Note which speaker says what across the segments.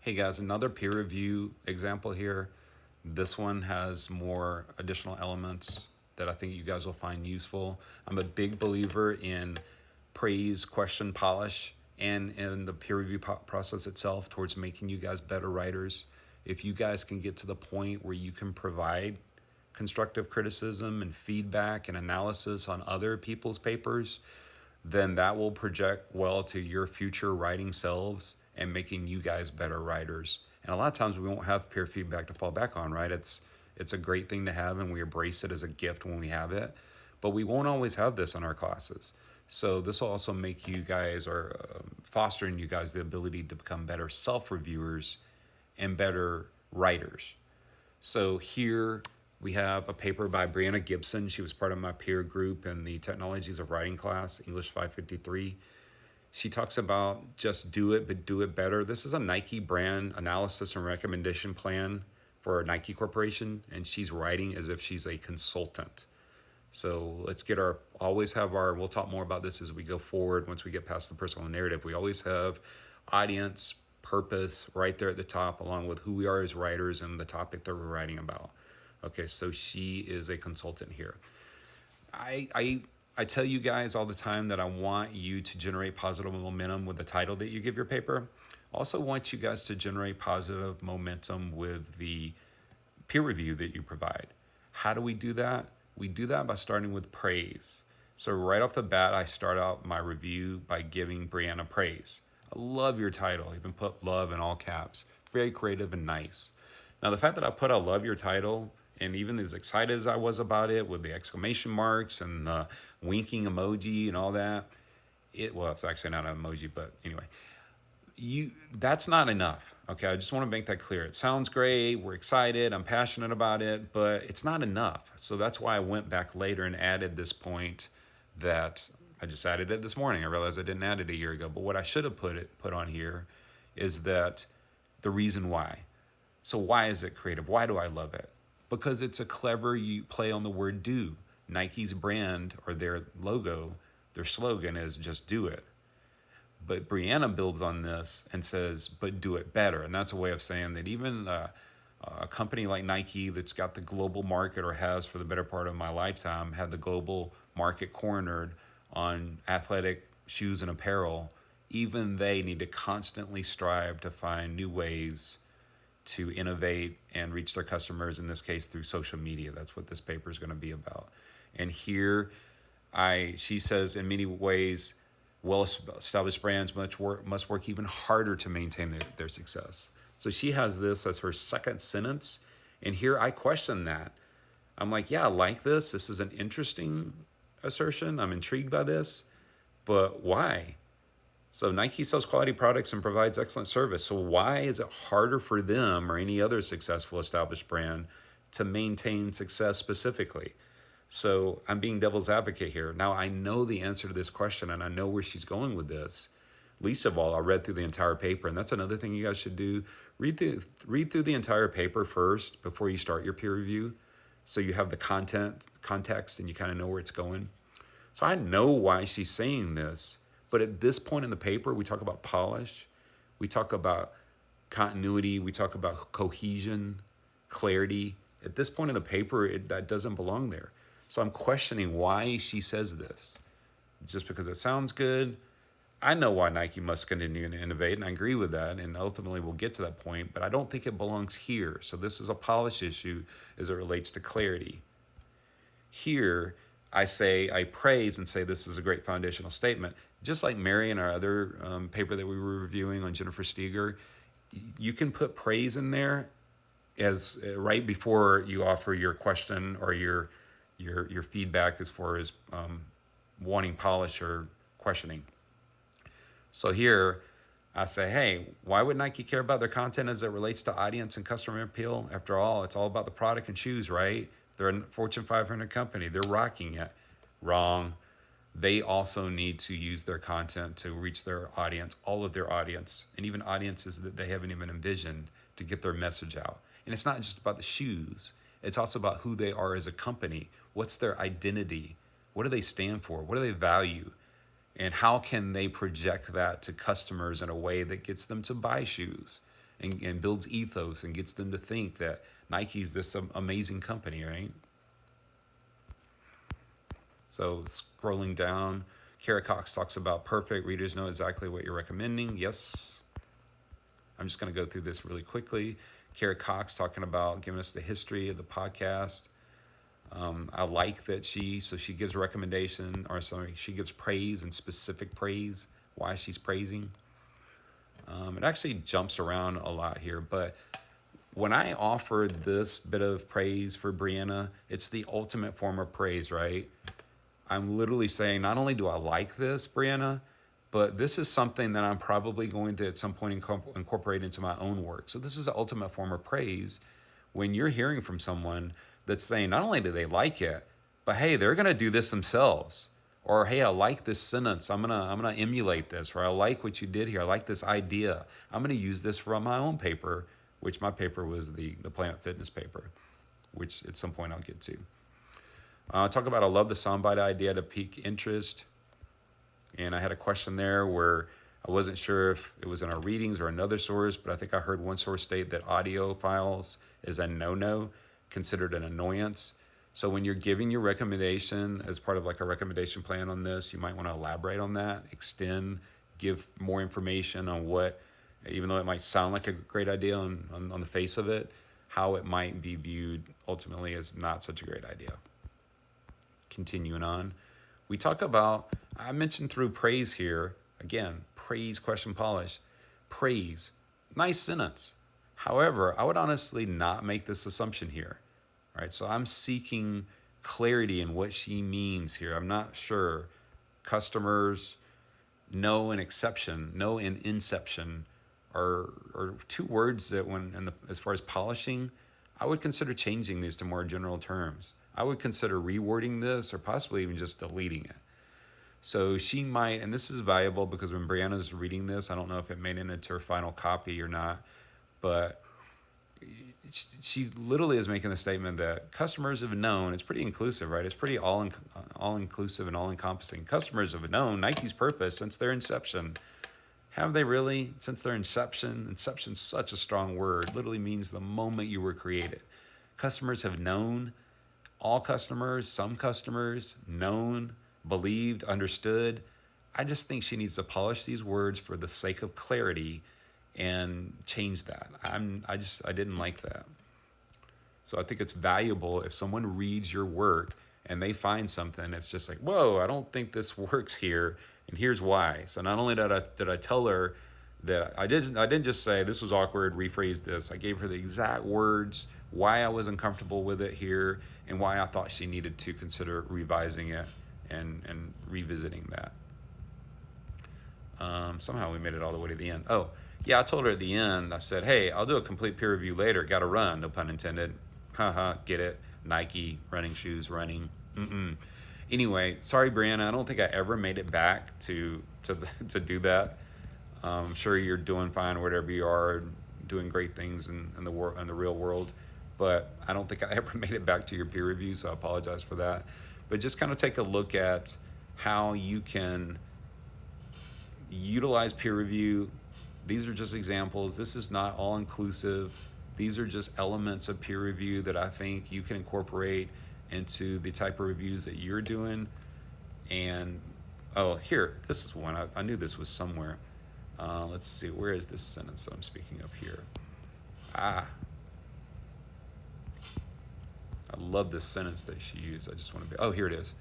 Speaker 1: Hey guys, another peer review example here. This one has more additional elements that I think you guys will find useful. I'm a big believer in praise, question, polish, and in the peer review process itself towards making you guys better writers. If you guys can get to the point where you can provide constructive criticism and feedback and analysis on other people's papers, then that will project well to your future writing selves and making you guys better writers. And a lot of times we won't have peer feedback to fall back on, right? It's a great thing to have and we embrace it as a gift when we have it, but we won't always have this in our classes. So this will also make you guys or fostering you guys the ability to become better self-reviewers and better writers. So here we have a paper by Brianna Gibson. She was part of my peer group in the Technologies of Writing class, English 553. She talks about just do it, but do it better. This is a Nike brand analysis and recommendation plan for a Nike corporation, and she's writing as if she's a consultant. So let's always have we'll talk more about this as we go forward once we get past the personal narrative. We always have audience, purpose right there at the top, along with who we are as writers and the topic that we're writing about. Okay, so she is a consultant here. I tell you guys all the time that I want you to generate positive momentum with the title that you give your paper. I also want you guys to generate positive momentum with the peer review that you provide. How do we do that? We do that by starting with praise. So right off the bat, I start out my review by giving Brianna praise. I love your title. I even put love in all caps. Very creative and nice. Now, the fact that I put I love your title, and even as excited as I was about it with the exclamation marks and the winking emoji and all that, it's actually not an emoji, but anyway, that's not enough. Okay, I just want to make that clear. It sounds great, we're excited, I'm passionate about it, but it's not enough. So that's why I went back later and added this point that I just added it this morning. I realized I didn't add it a year ago, but what I should have put on here is that the reason why. So why is it creative? Why do I love it? Because it's a clever play on the word do. Nike's brand or their logo, their slogan is just do it. But Brianna builds on this and says, but do it better. And that's a way of saying that even a company like Nike that's got the global market or has for the better part of my lifetime had the global market cornered on athletic shoes and apparel, even they need to constantly strive to find new ways to innovate and reach their customers, in this case through social media. That's what this paper is going to be about. And here she says in many ways, well-established brands must work even harder to maintain their success. So she has this as her second sentence. And here I question that. I'm like, yeah, I like this. This is an interesting assertion. I'm intrigued by this. But why? So Nike sells quality products and provides excellent service. So why is it harder for them or any other successful established brand to maintain success specifically? So I'm being devil's advocate here. Now I know the answer to this question and I know where she's going with this. Least of all, I read through the entire paper, and that's another thing you guys should do. Read through the entire paper first before you start your peer review, so you have the context, and you kind of know where it's going. So I know why she's saying this. But at this point in the paper, we talk about polish, we talk about continuity, we talk about cohesion, clarity. At this point in the paper, that doesn't belong there. So I'm questioning why she says this. Just because it sounds good. I know why Nike must continue to innovate, and I agree with that, and ultimately we'll get to that point, but I don't think it belongs here. So this is a polish issue as it relates to clarity. Here, I praise and say this is a great foundational statement. Just like Mary in our other paper that we were reviewing on Jennifer Steger, you can put praise in there as right before you offer your question or your feedback as far as wanting polish or questioning. So here I say, hey, why would Nike care about their content as it relates to audience and customer appeal? After all, it's all about the product and shoes, right? They're a Fortune 500 company. They're rocking it. Wrong. They also need to use their content to reach their audience, all of their audience, and even audiences that they haven't even envisioned, to get their message out. And it's not just about the shoes. It's also about who they are as a company. What's their identity? What do they stand for? What do they value? And how can they project that to customers in a way that gets them to buy shoes? and builds ethos and gets them to think that Nike's this amazing company, right? So scrolling down, Kara Cox talks about perfect. Readers know exactly what you're recommending. Yes. I'm just going to go through this really quickly. Kara Cox talking about giving us the history of the podcast. I like that she gives a recommendation, or sorry, she gives praise and specific praise, why she's praising. It actually jumps around a lot here, but when I offer this bit of praise for Brianna, it's the ultimate form of praise, right? I'm literally saying, not only do I like this, Brianna, but this is something that I'm probably going to at some point incorporate into my own work. So this is the ultimate form of praise when you're hearing from someone that's saying not only do they like it, but hey, they're going to do this themselves. Or hey, I like this sentence. I'm gonna emulate this. Or I like what you did here. I like this idea. I'm gonna use this for my own paper, which my paper was the Planet Fitness paper, which at some point I'll get to. Talk about I love the soundbite idea to pique interest. And I had a question there where I wasn't sure if it was in our readings or another source, but I think I heard one source state that audio files is a no-no, considered an annoyance. So when you're giving your recommendation as part of like a recommendation plan on this, you might want to elaborate on that, extend, give more information on what, even though it might sound like a great idea on the face of it, how it might be viewed ultimately as not such a great idea. Continuing on, we talk about, I mentioned through praise here, again, praise, question, polish, praise, nice sentence. However, I would honestly not make this assumption here. Right, so I'm seeking clarity in what she means here. I'm not sure. Customers, no and exception, no and inception are two words that as far as polishing, I would consider changing these to more general terms. I would consider rewording this or possibly even just deleting it. So she might, and this is valuable because when Brianna's reading this, I don't know if it made it into her final copy or not, but she literally is making the statement that customers have known, it's pretty inclusive, right? It's pretty all-inclusive and all-encompassing. Customers have known Nike's purpose since their inception. Have they really? Since their inception? Inception's such a strong word. Literally means the moment you were created. Customers have known, all customers, some customers, known, believed, understood. I just think she needs to polish these words for the sake of clarity and change that. I didn't like that. So I think it's valuable if someone reads your work and they find something, it's just like, whoa, I don't think this works here, and here's why. So not only did I tell her that I didn't just say this was awkward, rephrase this. I gave her the exact words, why I was uncomfortable with it here, and why I thought she needed to consider revising it and revisiting that. Somehow we made it all the way to the end. Oh, yeah, I told her at the end, I said, hey, I'll do a complete peer review later. Got to run, no pun intended. Haha, get it. Nike, running shoes, running. Anyway, sorry, Brianna. I don't think I ever made it back to do that. I'm sure you're doing fine wherever you are, doing great things in the real world. But I don't think I ever made it back to your peer review, so I apologize for that. But just kind of take a look at how you can utilize peer review. These are just examples. This is not all inclusive. These are just elements of peer review that I think you can incorporate into the type of reviews that you're doing. And, oh, here, this is one. I knew this was somewhere. Let's see, where is this sentence that I'm speaking of here? I love this sentence that she used. I just want to here it is.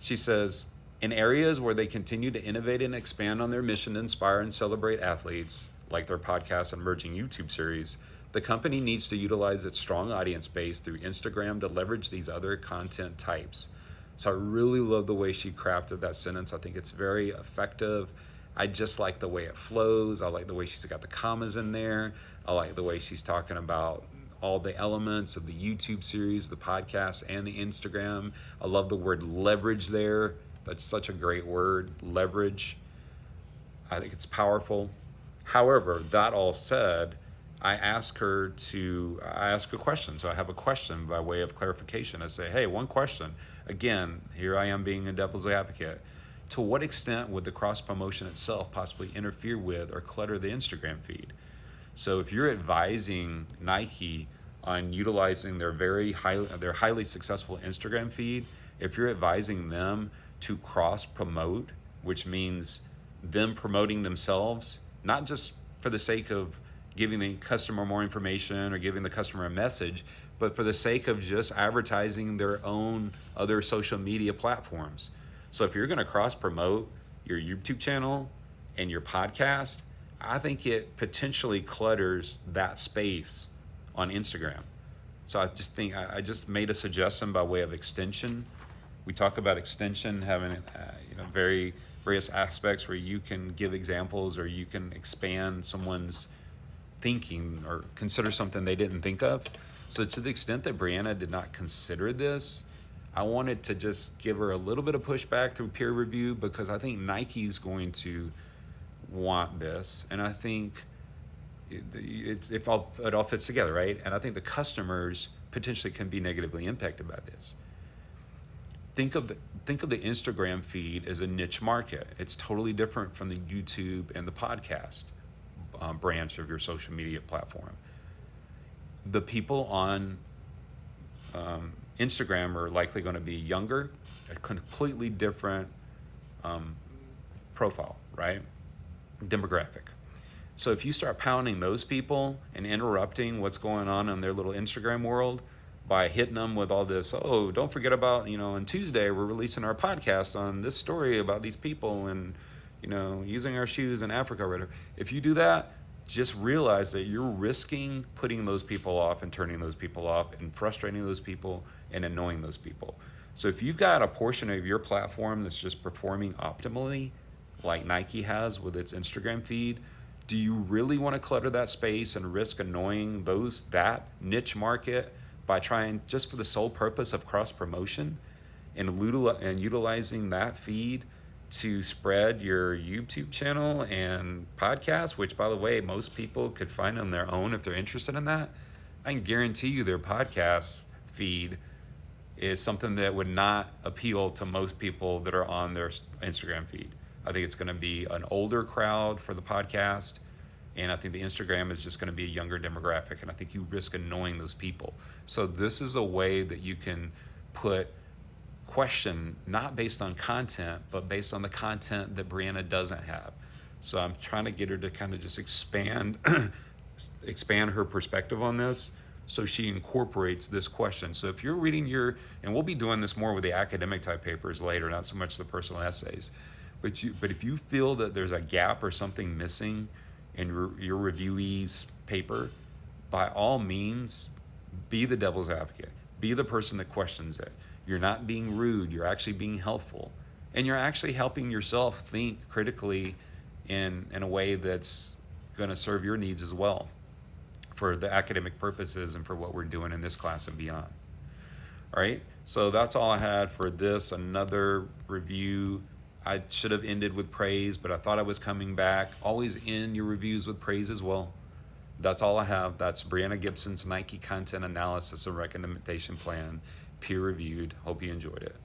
Speaker 1: She says, in areas where they continue to innovate and expand on their mission to inspire and celebrate athletes, like their podcast and emerging YouTube series, the company needs to utilize its strong audience base through Instagram to leverage these other content types. So I really love the way she crafted that sentence. I think it's very effective. I just like the way it flows. I like the way she's got the commas in there. I like the way she's talking about all the elements of the YouTube series, the podcast, and the Instagram. I love the word leverage there. That's such a great word, leverage. I think it's powerful. However, that all said, I ask a question. So I have a question by way of clarification. I say, hey, one question. Again, here I am being a devil's advocate. To what extent would the cross promotion itself possibly interfere with or clutter the Instagram feed? So if you're advising Nike on utilizing their highly successful Instagram feed, if you're advising them to cross promote, which means them promoting themselves, not just for the sake of giving the customer more information or giving the customer a message, but for the sake of just advertising their own other social media platforms. So if you're going to cross promote your YouTube channel and your podcast, I think it potentially clutters that space on Instagram. So I just think I just made a suggestion by way of extension. We talk about extension having various aspects where you can give examples or you can expand someone's thinking or consider something they didn't think of. So to the extent that Brianna did not consider this, I wanted to just give her a little bit of pushback through peer review, because I think Nike's going to want this, and I think it all fits together, right? And I think the customers potentially can be negatively impacted by this. Think of the Instagram feed as a niche market. It's totally different from the YouTube and the podcast branch of your social media platform. The people on Instagram are likely going to be younger, a completely different profile, right? Demographic. So if you start pounding those people and interrupting what's going on in their little Instagram world by hitting them with all this, oh, don't forget about, on Tuesday we're releasing our podcast on this story about these people and, using our shoes in Africa or whatever. If you do that, just realize that you're risking putting those people off and turning those people off and frustrating those people and annoying those people. So if you've got a portion of your platform that's just performing optimally, like Nike has with its Instagram feed, do you really want to clutter that space and risk annoying that niche market by trying just for the sole purpose of cross promotion and utilizing that feed to spread your YouTube channel and podcast, which, by the way, most people could find on their own if they're interested in that? I can guarantee you their podcast feed is something that would not appeal to most people that are on their Instagram feed. I think it's going to be an older crowd for the podcast, and I think the Instagram is just going to be a younger demographic, and I think you risk annoying those people. So this is a way that you can put question not based on content, but based on the content that Brianna doesn't have. So I'm trying to get her to kind of just expand her perspective on this, so she incorporates this question. So if you're reading and we'll be doing this more with the academic type papers later, not so much the personal essays, but if you feel that there's a gap or something missing in your reviewee's paper, by all means, be the devil's advocate. Be the person that questions it. You're not being rude. You're actually being helpful. And you're actually helping yourself think critically in a way that's going to serve your needs as well for the academic purposes and for what we're doing in this class and beyond. All right, so that's all I had for this. Another review. I should have ended with praise, but I thought I was coming back. Always end your reviews with praise as well. That's all I have. That's Brianna Gibson's Nike Content Analysis and Recommendation Plan, peer-reviewed. Hope you enjoyed it.